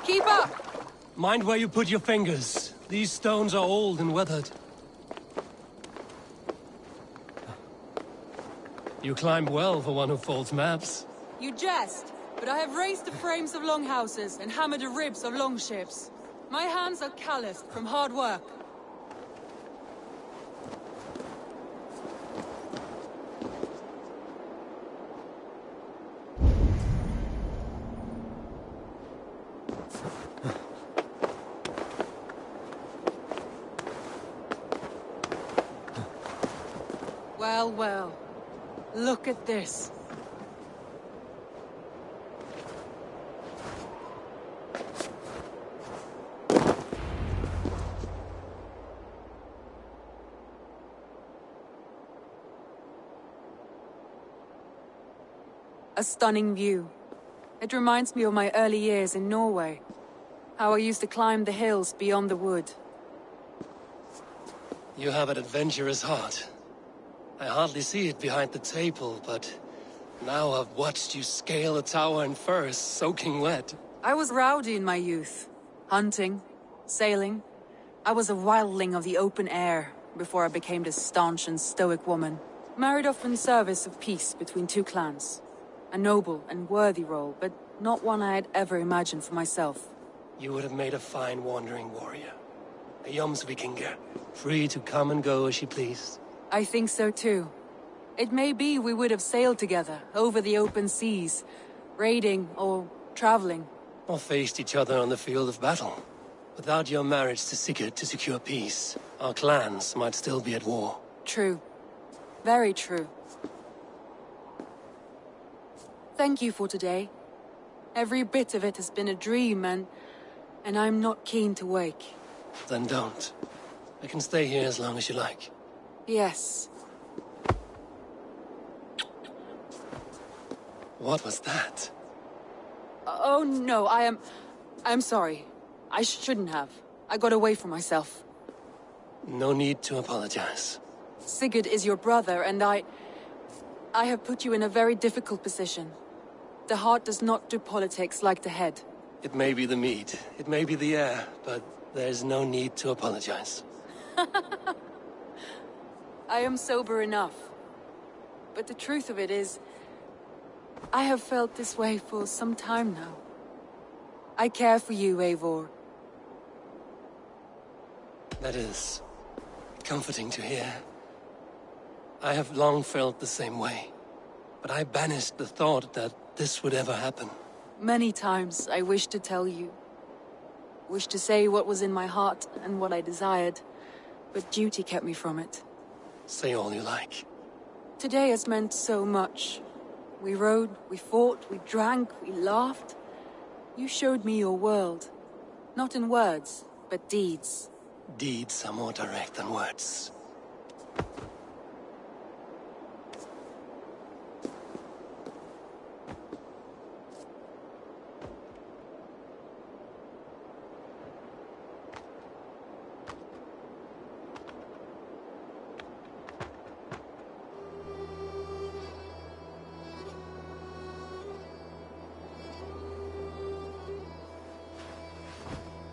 Keep up! Mind where you put your fingers. These stones are old and weathered. You climb well for one who folds maps. You jest, but I have raised the frames of longhouses and hammered the ribs of longships. My hands are calloused from hard work. Well, well. Look at this. A stunning view. It reminds me of my early years in Norway. How I used to climb the hills beyond the wood. You have an adventurous heart. I hardly see it behind the table, but now I've watched you scale a tower in furs, soaking wet. I was rowdy in my youth. Hunting, sailing. I was a wildling of the open air before I became this staunch and stoic woman. Married off in service of peace between two clans. A noble and worthy role, but not one I had ever imagined for myself. You would have made a fine wandering warrior. A Jomsvikinger, free to come and go as she pleased. I think so too. It may be we would have sailed together, over the open seas, raiding or traveling. Or faced each other on the field of battle. Without your marriage to Sigurd to secure peace, our clans might still be at war. True. Very true. Thank you for today. Every bit of it has been a dream, and I'm not keen to wake. Then don't. I can stay here as long as you like. Yes. What was that? Oh no, I'm sorry. I shouldn't have. I got away from myself. No need to apologize. Sigurd is your brother, and I have put you in a very difficult position. The heart does not do politics like the head. It may be the meat, it may be the air, but there's no need to apologize. I am sober enough. But the truth of it is, I have felt this way for some time now. I care for you, Eivor. That is comforting to hear. I have long felt the same way, but I banished the thought that this would ever happen. Many times I wished to tell you. Wished to say what was in my heart and what I desired, but duty kept me from it. Say all you like. Today has meant so much. We rode, we fought, we drank, we laughed. You showed me your world. Not in words, but deeds. Deeds are more direct than words.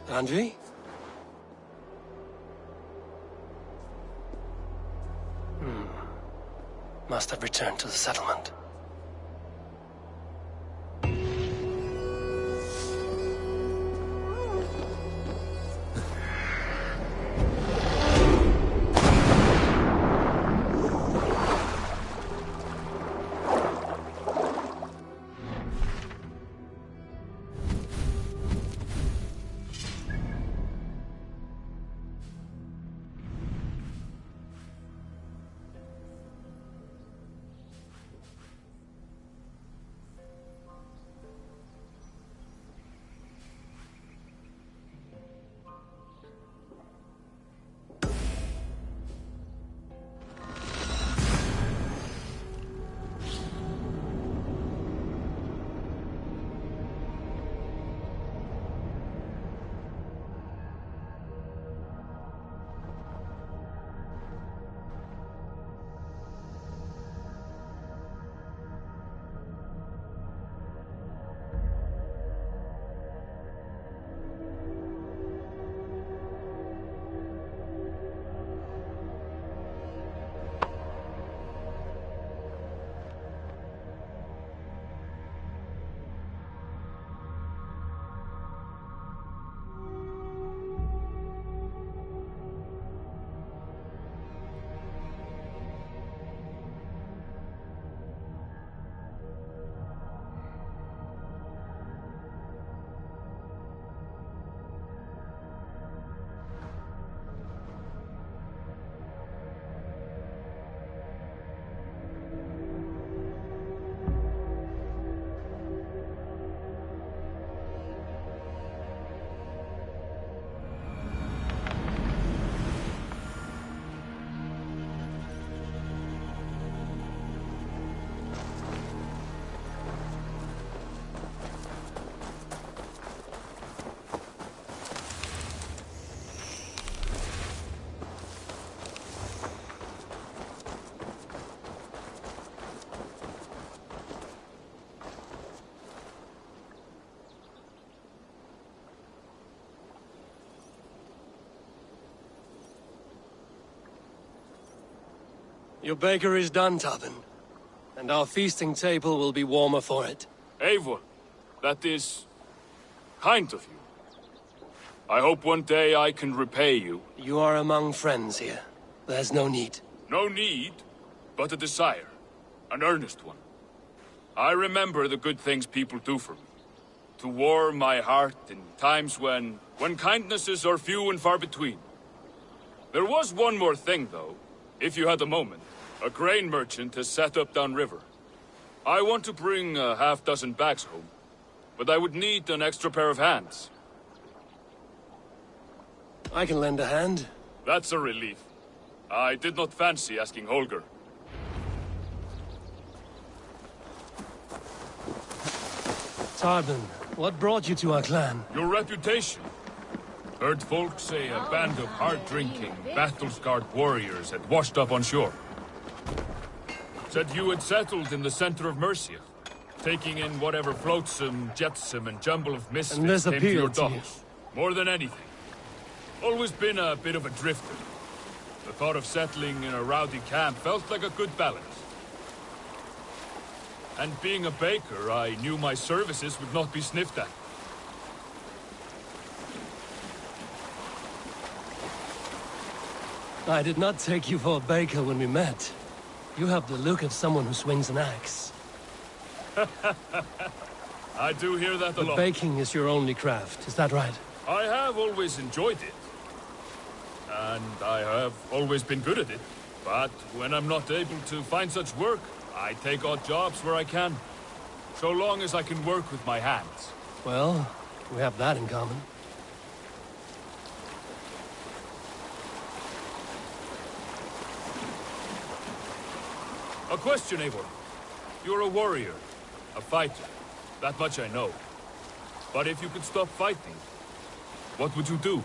Andri? Must have returned to the settlement. Your baker is done, Tobin. And our feasting table will be warmer for it. Eivor, that is kind of you. I hope one day I can repay you. You are among friends here. There's no need. No need, but a desire. An earnest one. I remember the good things people do for me. To warm my heart in times when kindnesses are few and far between. There was one more thing, though, if you had a moment. A grain merchant has set up downriver. I want to bring a half-dozen bags home, but I would need an extra pair of hands. I can lend a hand. That's a relief. I did not fancy asking Holger. Tarbin, what brought you to our clan? Your reputation. Heard folk say a band of hard-drinking, battle-scarred warriors had washed up on shore. Said you had settled in the center of Mercia, taking in whatever flotsam, jetsam, and jumble of misfits came to your docks. More than anything. Always been a bit of a drifter. The thought of settling in a rowdy camp felt like a good balance. And being a baker, I knew my services would not be sniffed at. I did not take you for a baker when we met. You have the look of someone who swings an axe. I do hear that a lot. But baking is your only craft, is that right? I have always enjoyed it. And I have always been good at it. But when I'm not able to find such work, I take odd jobs where I can. So long as I can work with my hands. Well, we have that in common. A question, Eivor. You're a warrior, a fighter. That much I know. But if you could stop fighting, what would you do?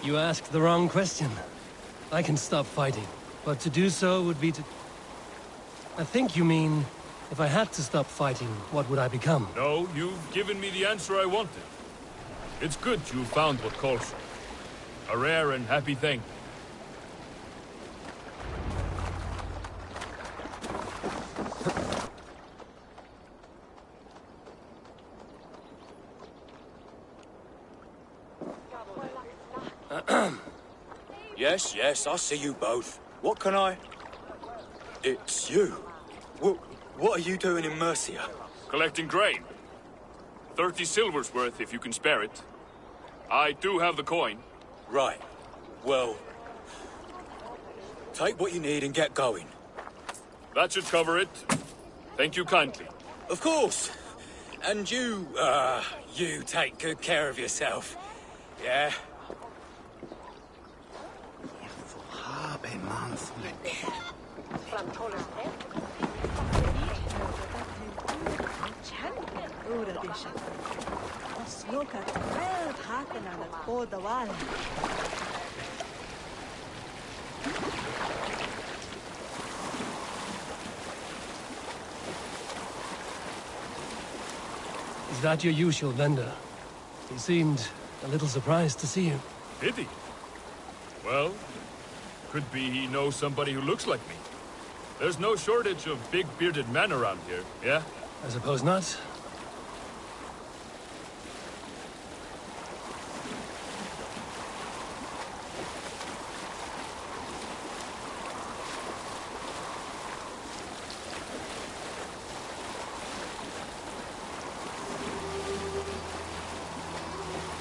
You asked the wrong question. I can stop fighting, but to do so would be to... I think you mean, if I had to stop fighting, what would I become? No, you've given me the answer I wanted. It's good you found what calls you. A rare and happy thing. Yes, I see you both. What can I... It's you. What are you doing in Mercia? Collecting grain. 30 silver's worth if you can spare it. I do have the coin. Right. Well... take what you need and get going. That should cover it. Thank you kindly. Of course. And you take good care of yourself. Yeah? Is that your usual vendor? He seemed a little surprised to see you. Did he? Well, could be he knows somebody who looks like me. There's no shortage of big bearded men around here, yeah? I suppose not.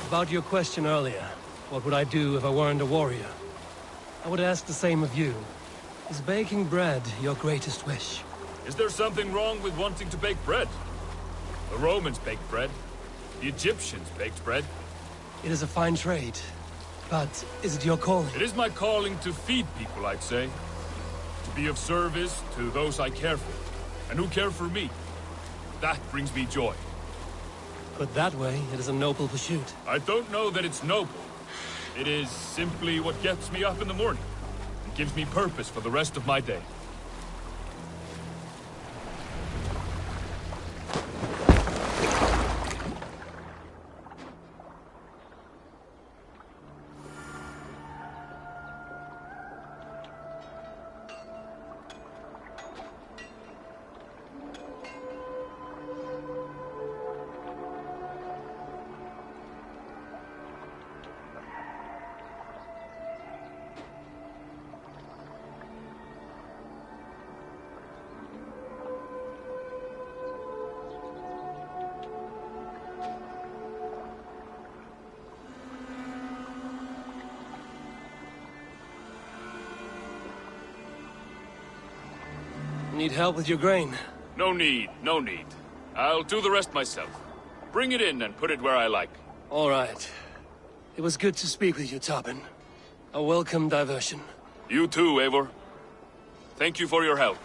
About your question earlier, what would I do if I weren't a warrior? I would ask the same of you. Is baking bread your greatest wish? Is there something wrong with wanting to bake bread? The Romans baked bread. The Egyptians baked bread. It is a fine trade, but is it your calling? It is my calling to feed people, I'd say. To be of service to those I care for, and who care for me. That brings me joy. Put that way, it is a noble pursuit. I don't know that it's noble. It is simply what gets me up in the morning. And gives me purpose for the rest of my day. Need help with your grain? No need, no need. I'll do the rest myself. Bring it in and put it where I like. All right. It was good to speak with you, Tobin. A welcome diversion. You too, Eivor. Thank you for your help.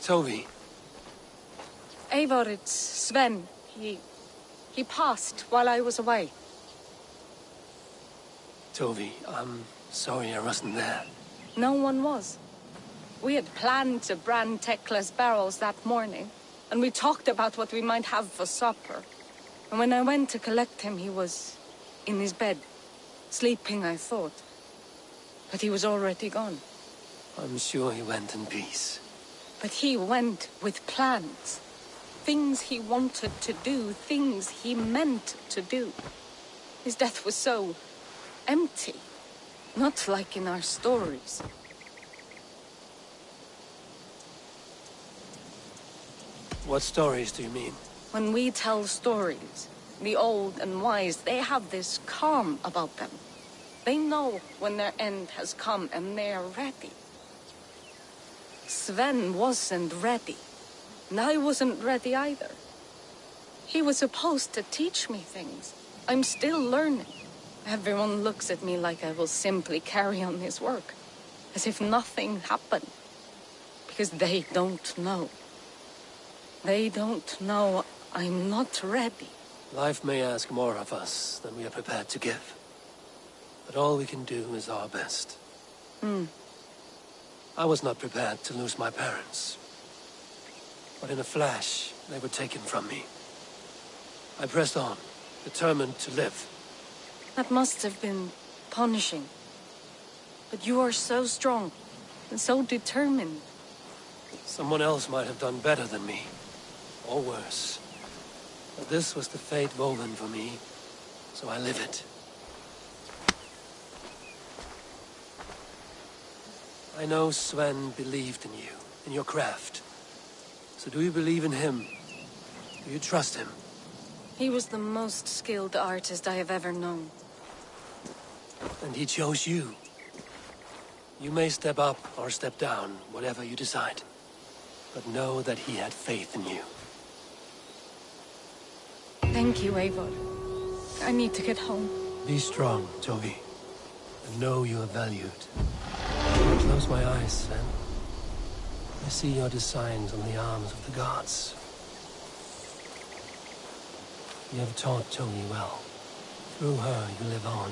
Tovi. Eivor, it's Sven. He passed while I was away. Tovi, I'm sorry I wasn't there. No one was. We had planned to brand Tekla's barrels that morning, and we talked about what we might have for supper. And when I went to collect him, he was in his bed, sleeping, I thought. But he was already gone. I'm sure he went in peace. But he went with plans. Things he wanted to do, things he meant to do. His death was so empty. Not like in our stories. What stories do you mean? When we tell stories, the old and wise, they have this calm about them. They know when their end has come and they are ready. Sven wasn't ready, and I wasn't ready either. He was supposed to teach me things. I'm still learning. Everyone looks at me like I will simply carry on his work, as if nothing happened, because they don't know. They don't know I'm not ready. Life may ask more of us than we are prepared to give. But all we can do is our best. I was not prepared to lose my parents. But in a flash, they were taken from me. I pressed on, determined to live. That must have been punishing. But you are so strong, and so determined. Someone else might have done better than me. Or worse. But this was the fate woven for me, so I live it. I know Sven believed in you, in your craft. So do you believe in him? Do you trust him? He was the most skilled artist I have ever known. And he chose you. You may step up or step down, whatever you decide. But know that he had faith in you. Thank you, Eivor. I need to get home. Be strong, Tovi. And know you are valued. I close my eyes, Sven. I see your designs on the arms of the gods. You have taught Tovi well. Through her, you live on.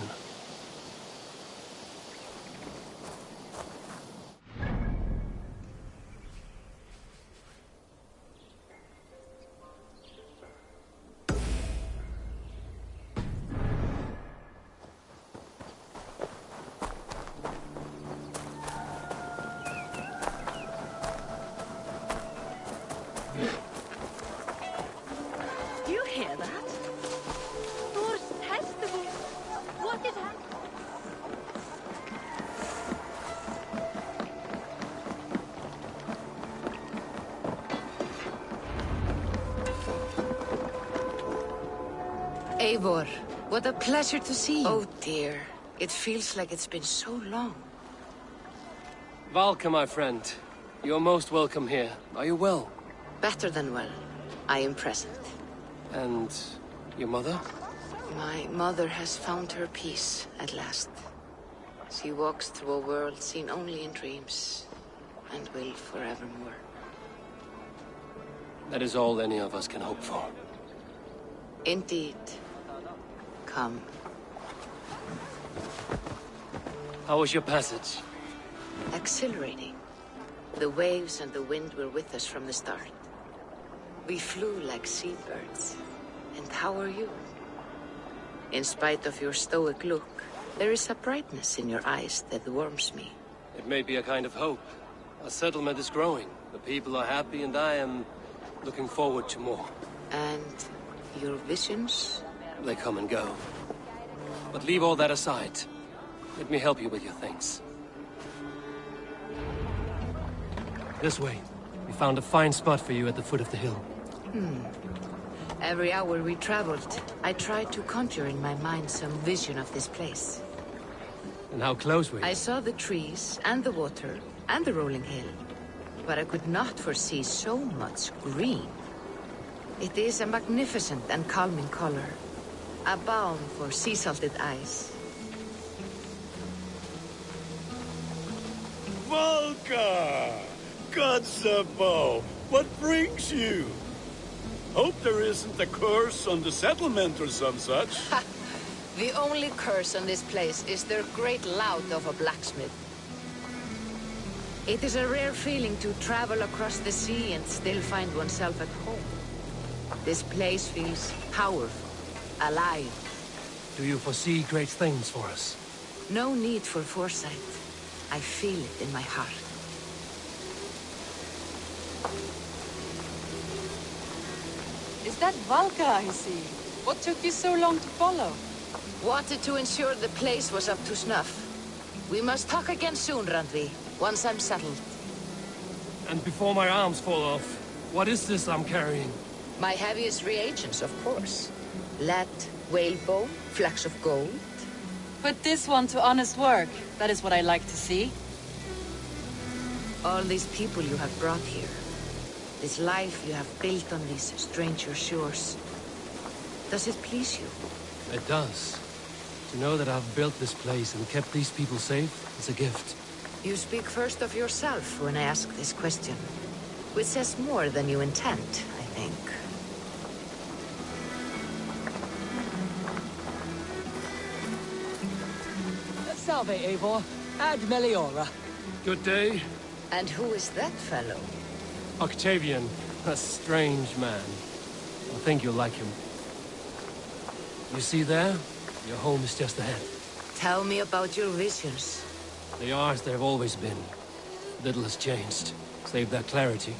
Do you hear that? Thor's festival. What is happening? Eivor, what a pleasure to see you. Oh dear. It feels like it's been so long. Valka, my friend. You're most welcome here. Are you well? Better than well. I am present. And your mother? My mother has found her peace at last. She walks through a world seen only in dreams, and will forevermore. That is all any of us can hope for. Indeed. Come. How was your passage? Exhilarating. The waves and the wind were with us from the start. We flew like seabirds. And how are you? In spite of your stoic look, there is a brightness in your eyes that warms me. It may be a kind of hope. Our settlement is growing. The people are happy, and I am looking forward to more. And your visions? They come and go. But leave all that aside. Let me help you with your things. This way. We found a fine spot for you at the foot of the hill. Every hour we traveled, I tried to conjure in my mind some vision of this place. And how close were you? I saw the trees, and the water, and the rolling hill. But I could not foresee so much green. It is a magnificent and calming color. A balm for sea-salted eyes. Volka! Gods above, what brings you? Hope there isn't a curse on the settlement or some such. The only curse on this place is their great lout of a blacksmith. It is a rare feeling to travel across the sea and still find oneself at home. This place feels powerful, alive. Do you foresee great things for us? No need for foresight. I feel it in my heart. Is that Valka I see? What took you so long to follow? Wanted to ensure the place was up to snuff. We must talk again soon, Randvi, once I'm settled. And before my arms fall off, what is this I'm carrying? My heaviest reagents, of course. Lead, whalebone, flecks of gold. Put this one to honest work. That is what I like to see. All these people you have brought here. This life you have built on these stranger shores. Does it please you? It does. To know that I've built this place and kept these people safe is a gift. You speak first of yourself when I ask this question. Which says more than you intend, I think. Salve, Eivor. Ad Meliora. Good day. And who is that fellow? Octavian, a strange man. I think you'll like him. You see there? Your home is just ahead. Tell me about your visions. They are as they've always been. Little has changed, save that clarity.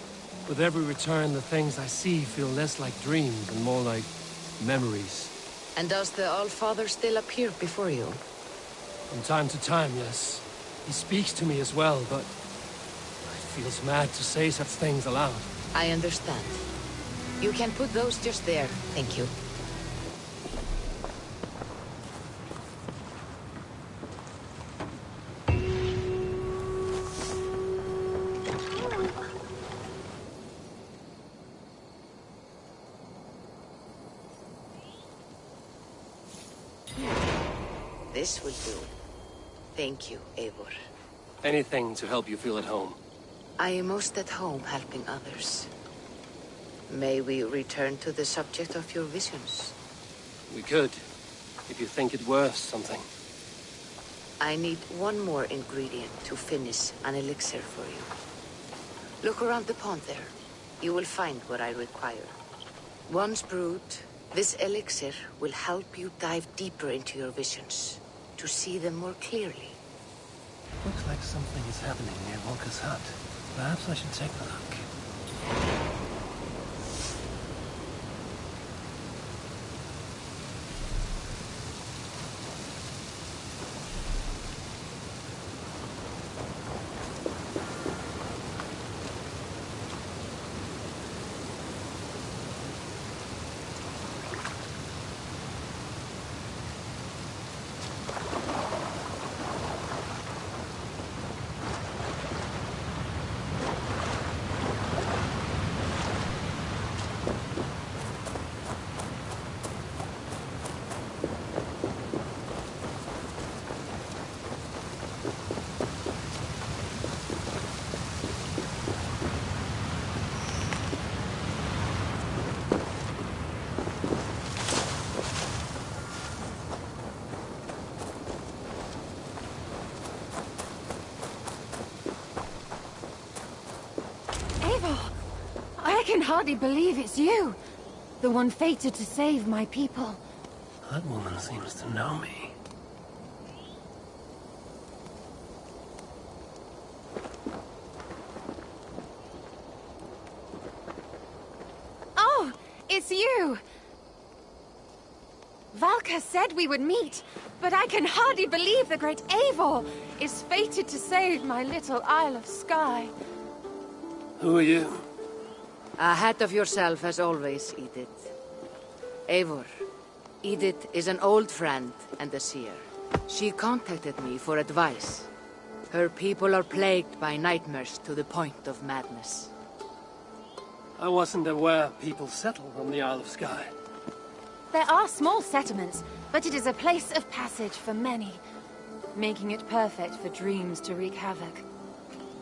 With every return, the things I see feel less like dreams and more like memories. And does the All-Father still appear before you? From time to time, yes. He speaks to me as well, but it feels mad to say such things aloud. I understand. You can put those just there, thank you. This will do. Thank you, Eivor. Anything to help you feel at home. I am most at home helping others. May we return to the subject of your visions? We could, if you think it worth something. I need one more ingredient to finish an elixir for you. Look around the pond there. You will find what I require. Once brewed, this elixir will help you dive deeper into your visions, to see them more clearly. Looks like something is happening near Walker's hut. Perhaps I should take a look. can hardly believe it's you. The one fated to save my people. That woman seems to know me. Oh, it's you! Valka said we would meet, but I can hardly believe the great Eivor is fated to save my little Isle of Skye. Who are you? Ahead of yourself as always, Edith. Eivor. Edith is an old friend and a seer. She contacted me for advice. Her people are plagued by nightmares to the point of madness. I wasn't aware people settled on the Isle of Skye. There are small settlements, but it is a place of passage for many, making it perfect for dreams to wreak havoc.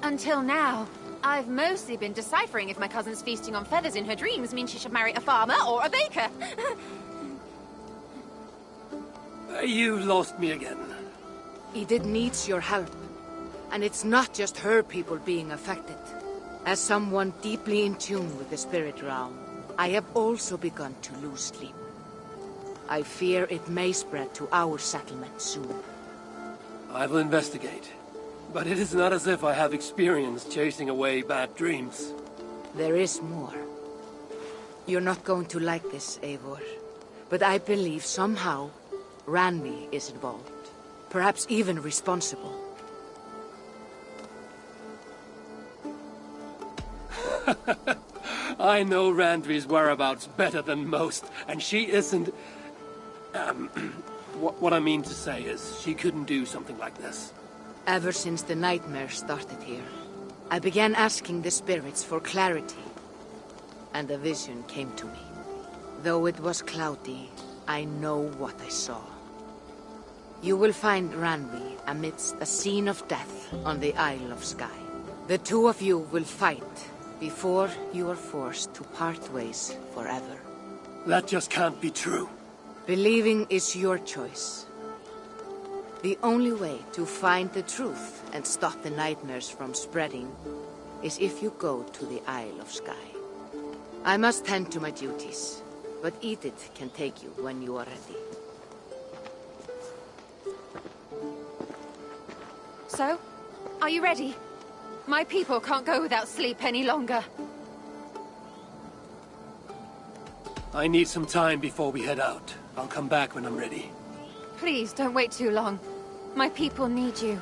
Until now, I've mostly been deciphering if my cousin's feasting on feathers in her dreams means she should marry a farmer or a baker. You lost me again. Edith needs your help. And it's not just her people being affected. As someone deeply in tune with the spirit realm, I have also begun to lose sleep. I fear it may spread to our settlement soon. I will investigate. But it is not as if I have experience chasing away bad dreams. There is more. You're not going to like this, Eivor. But I believe somehow Randvi is involved. Perhaps even responsible. I know Randvi's whereabouts better than most, and she isn't... what I mean to say is, she couldn't do something like this. Ever since the nightmare started here, I began asking the spirits for clarity, and a vision came to me. Though it was cloudy, I know what I saw. You will find Randvi amidst a scene of death on the Isle of Skye. The two of you will fight before you are forced to part ways forever. That just can't be true. Believing is your choice. The only way to find the truth and stop the nightmares from spreading is if you go to the Isle of Skye. I must tend to my duties, but Edith can take you when you are ready. So, are you ready? My people can't go without sleep any longer. I need some time before we head out. I'll come back when I'm ready. Please, don't wait too long. My people need you.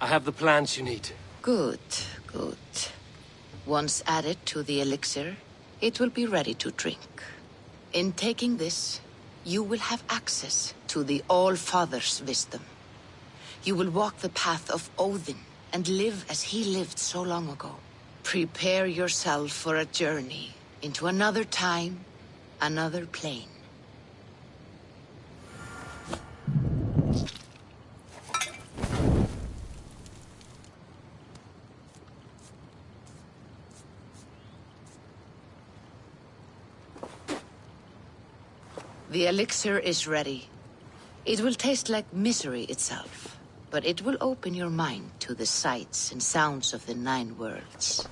I have the plants you need. Good, good. Once added to the elixir, it will be ready to drink. In taking this, you will have access to the All-Father's wisdom. You will walk the path of Odin and live as he lived so long ago. Prepare yourself for a journey into another time, another plane. The elixir is ready. It will taste like misery itself, but it will open your mind to the sights and sounds of the 9 worlds.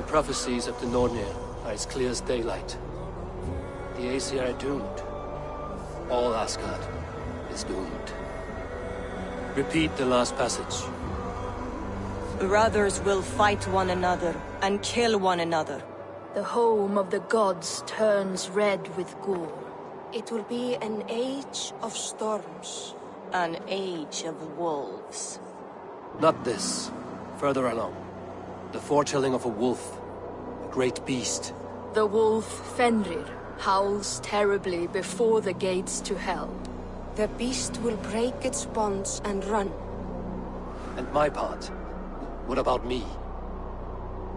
prophecies of the Nornir are as clear as daylight. The Aesir are doomed. All Asgard is doomed. Repeat the last passage. Brothers will fight one another and kill one another. The home of the gods turns red with gore. It will be an age of storms. An age of wolves. Not this. Further along. The foretelling of a wolf. A great beast. The wolf Fenrir howls terribly before the gates to hell. The beast will break its bonds and run. And my part? What about me?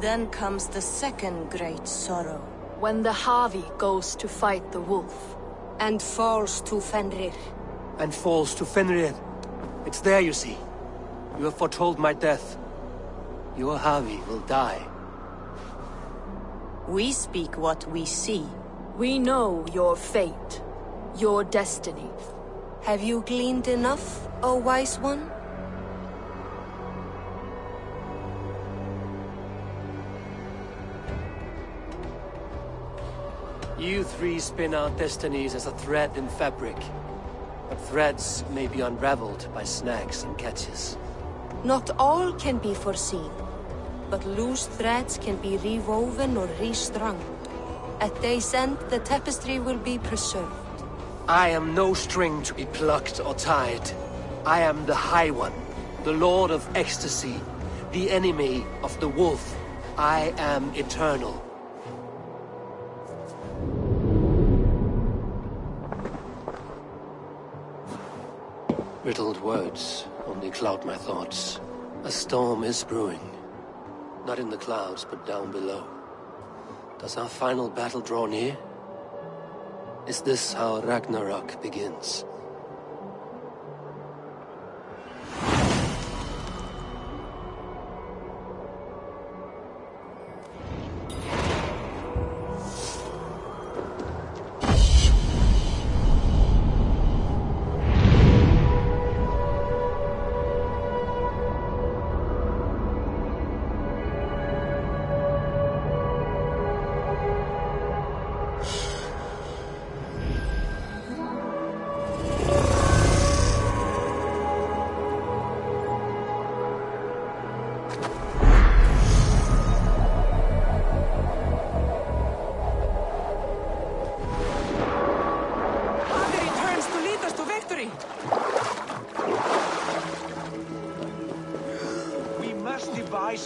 Then comes the second great sorrow. When the Havi goes to fight the wolf. And falls to Fenrir. And falls to Fenrir. It's there, you see. You have foretold my death. Your Havi will die. We speak what we see. We know your fate. Your destiny. Have you gleaned enough, O wise one? You three spin our destinies as a thread in fabric. But threads may be unraveled by snags and catches. Not all can be foreseen, but loose threads can be rewoven or restrung. At day's end, the tapestry will be preserved. I am no string to be plucked or tied. I am the High One, the Lord of Ecstasy, the enemy of the Wolf. I am eternal. Riddled words only cloud my thoughts. A storm is brewing. Not in the clouds, but down below. Does our final battle draw near? Is this how Ragnarok begins?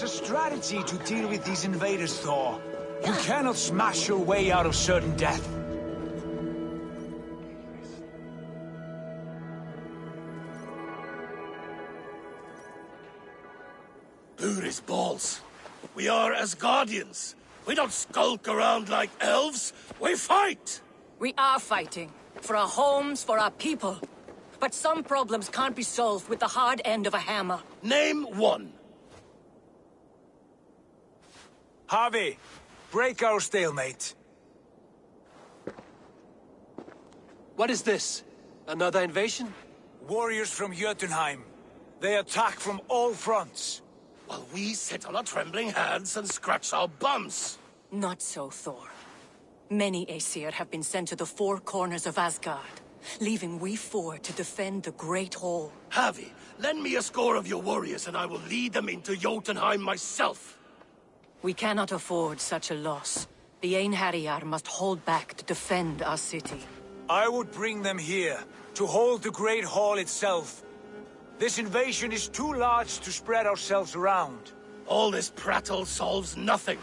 A strategy to deal with these invaders, Thor. You cannot smash your way out of certain death. Booty's balls. We are Asgardians. We don't skulk around like elves. We fight! We are fighting. For our homes, for our people. But some problems can't be solved with the hard end of a hammer. Name one. Havi, break our stalemate. What is this? Another invasion? Warriors from Jotunheim. They attack from all fronts. While we sit on our trembling hands and scratch our bums. Not so, Thor. Many Aesir have been sent to the four corners of Asgard, leaving we four to defend the Great Hall. Havi, lend me a score of your warriors and I will lead them into Jotunheim myself. We cannot afford such a loss. The Einherjar must hold back to defend our city. I would bring them here, to hold the Great Hall itself. This invasion is too large to spread ourselves around. All this prattle solves nothing.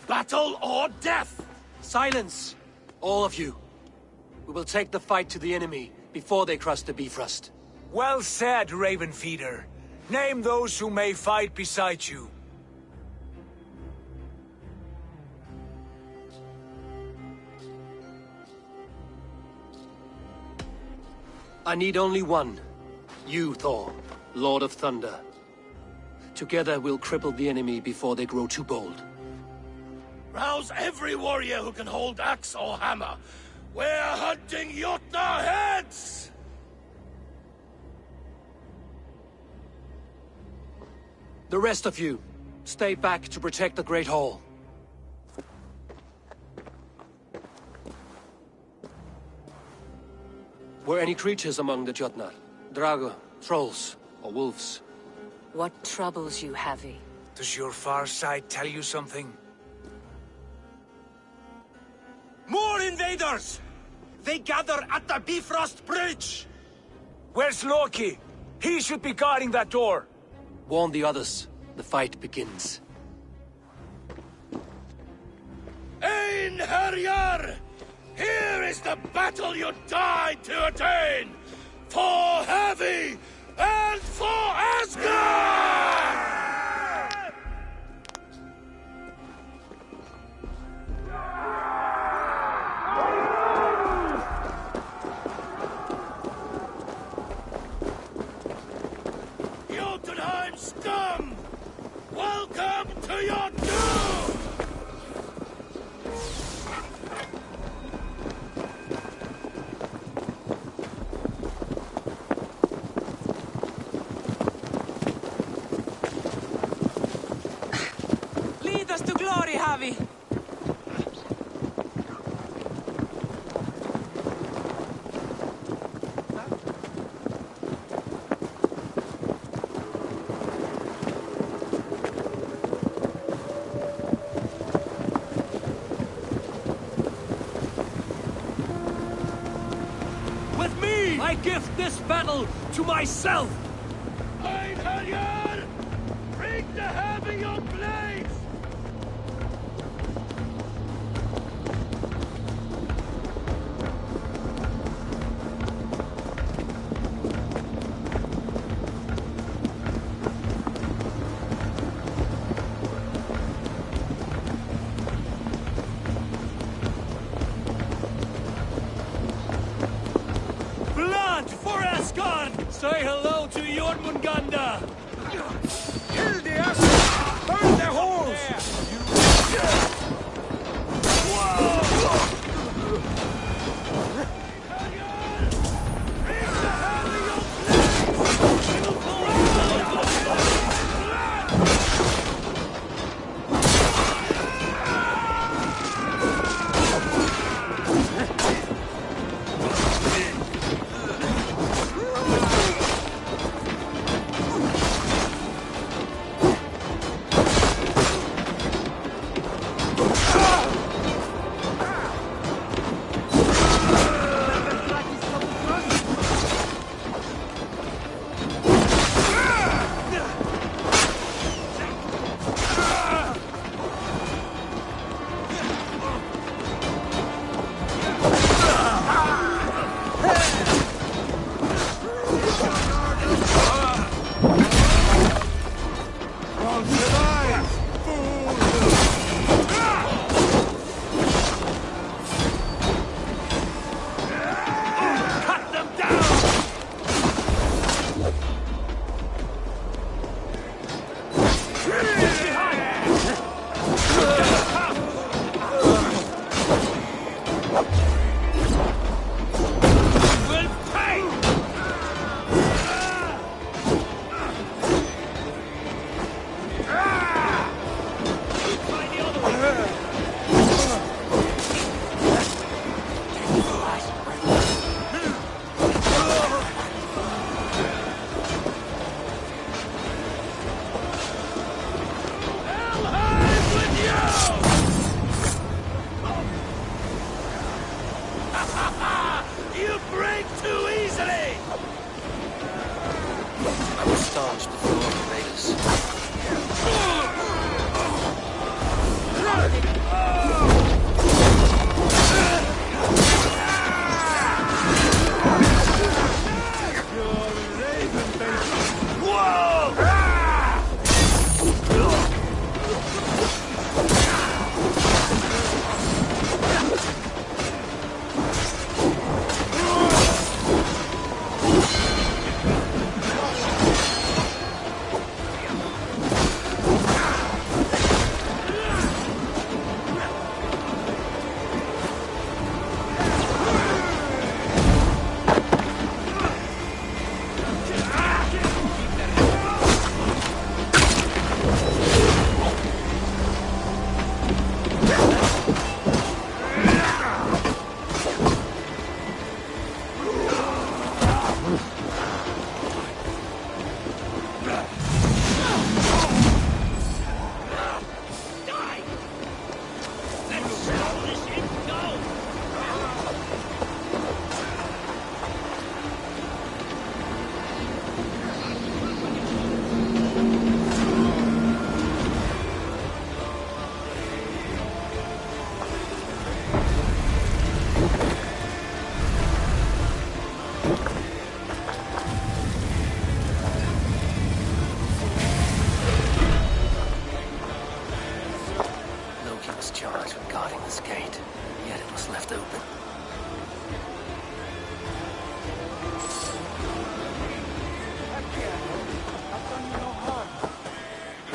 Battle or death! Silence! All of you. We will take the fight to the enemy before they cross the Bifrost. Well said, Ravenfeeder. Name those who may fight beside you. I need only one. You, Thor, Lord of Thunder. Together we'll cripple the enemy before they grow too bold. Rouse every warrior who can hold axe or hammer. We're hunting Jotnar heads! The rest of you, stay back to protect the Great Hall. Were any creatures among the Jotnar? Drago, trolls, or wolves? What troubles you, Havi? Does your far side tell you something? More invaders! They gather at the Bifrost Bridge! Where's Loki? He should be guarding that door. Warn the others. The fight begins. Einherjar! Here is the battle you died to attain! For Havi and for Asgard! Jotunheim scum! Welcome to your doom! Lead us to glory, Havi! I gift this battle to myself! Einherjar! Bring the Havi your blades! Say hello to Jormungandr! Kill the assholes! Burn their holes!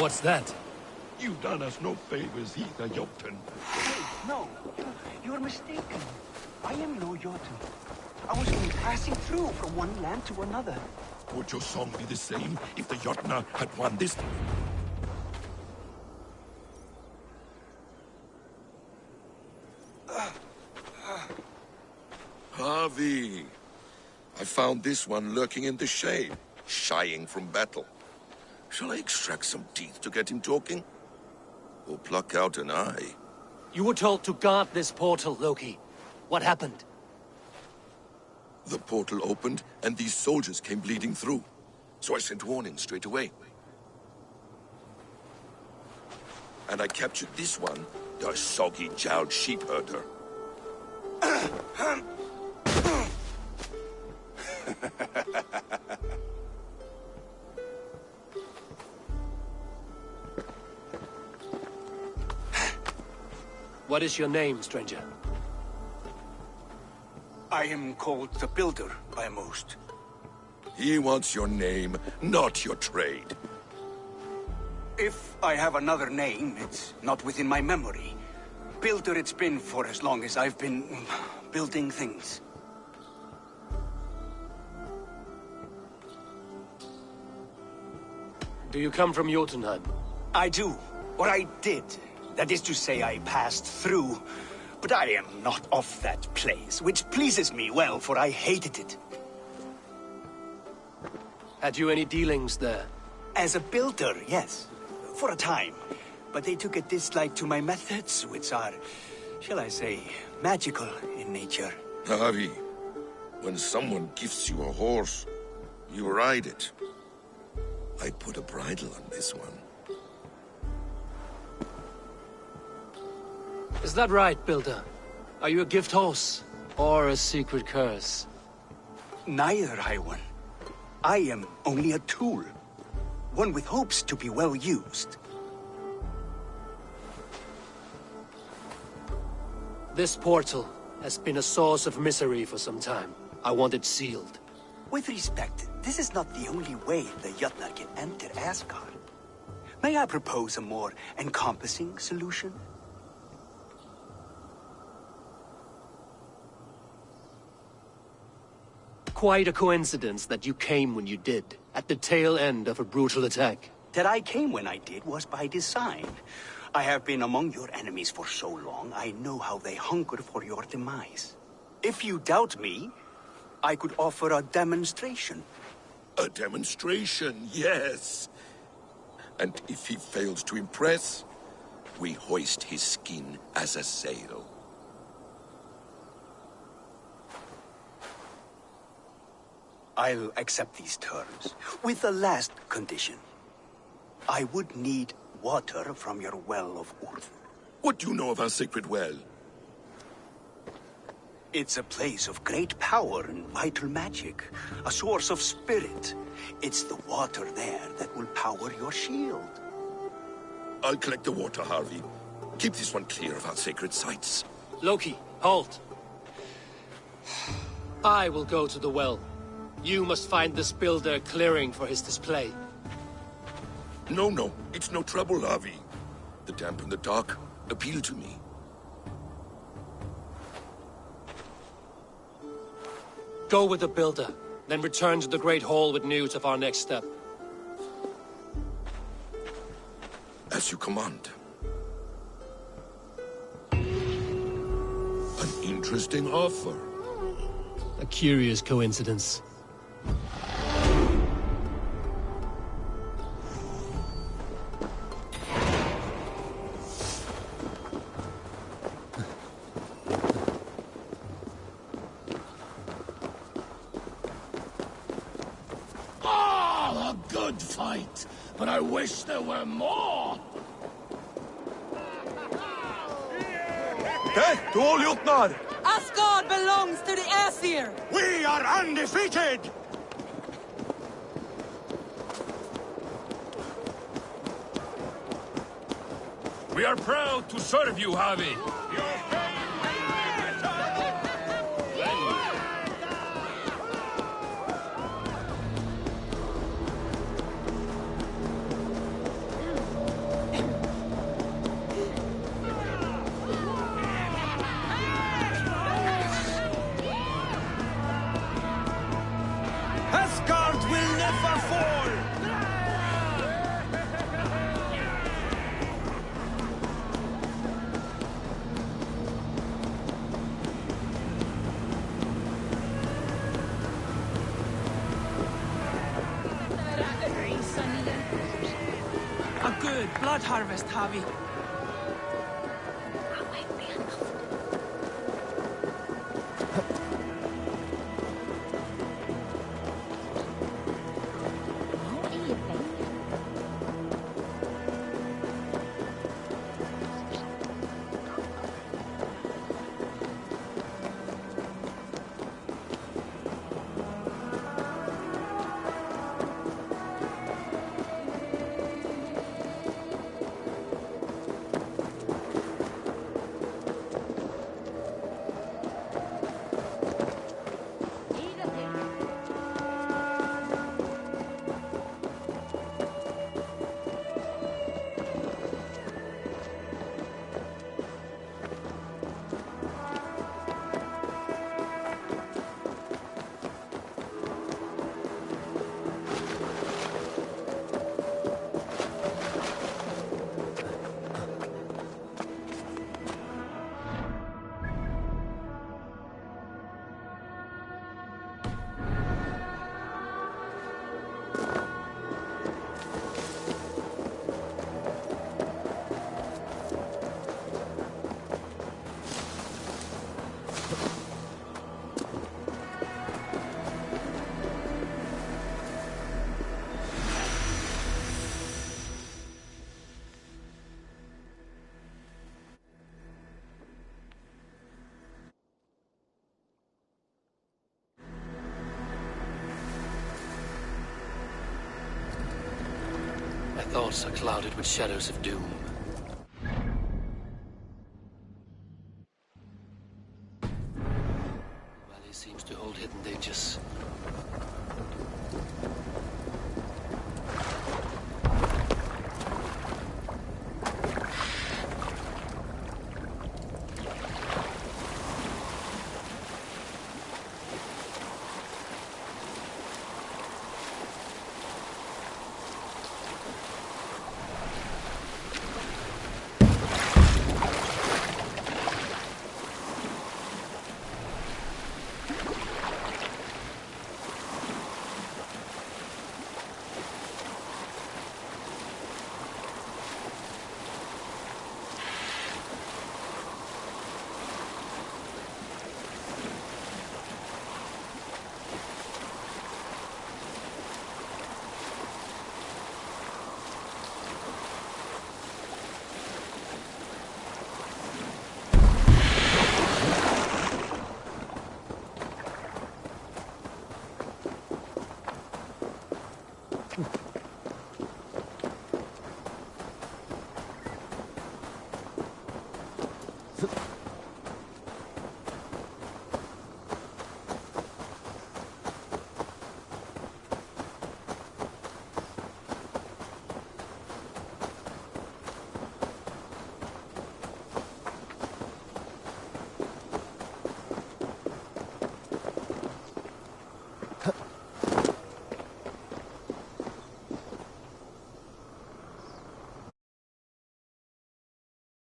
What's that? You've done us no favors either, Jotun. No, you're mistaken. I am no Jotun. I was only passing through from one land to another. Would your song be the same if the Jotnar had won this? Harvey! I found this one lurking in the shade, shying from battle. Shall I extract some teeth to get him talking? Or pluck out an eye? You were told to guard this portal, Loki. What happened? The portal opened, and these soldiers came bleeding through. So I sent warning straight away. And I captured this one, the soggy-jowled sheep herder. What is your name, stranger? I am called the Builder by most. He wants your name, not your trade. If I have another name, it's not within my memory. Builder it's been for as long as I've been building things. Do you come from Jotunheim? I do. Or I did. That is to say, I passed through. But I am not of that place, which pleases me well, for I hated it. Had you any dealings there? As a builder, yes. For a time. But they took a dislike to my methods, which are, shall I say, magical in nature. Harvey, when someone gifts you a horse, you ride it. I put a bridle on this one. Is that right, Builder? Are you a gift horse? Or a secret curse? Neither, Highone. I am only a tool. One with hopes to be well used. This portal has been a source of misery for some time. I want it sealed. With respect, this is not the only way the Jotnar can enter Asgard. May I propose a more encompassing solution? Quite a coincidence that you came when you did, at the tail end of a brutal attack. That I came when I did was by design. I have been among your enemies for so long, I know how they hunger for your demise. If you doubt me, I could offer a demonstration. A demonstration, yes. And if he fails to impress, we hoist his skin as a sail. I'll accept these terms, with the last condition. I would need water from your well of Urth. What do you know of our sacred well? It's a place of great power and vital magic, a source of spirit. It's the water there that will power your shield. I'll collect the water, Harvey. Keep this one clear of our sacred sites. Loki, halt. I will go to the well. You must find this builder clearing for his display. No, it's no trouble, Harvey. The damp and the dark appeal to me. Go with the builder, then return to the Great Hall with news of our next step. As you command. An interesting offer. A curious coincidence. A good fight, but I wish there were more. Death to all Jotnar! Asgard belongs to the Aesir! We are undefeated! We are proud to serve you, Harvey. blood harvest, Javi. My thoughts are clouded with shadows of doom. Valley seems to hold hidden dangers.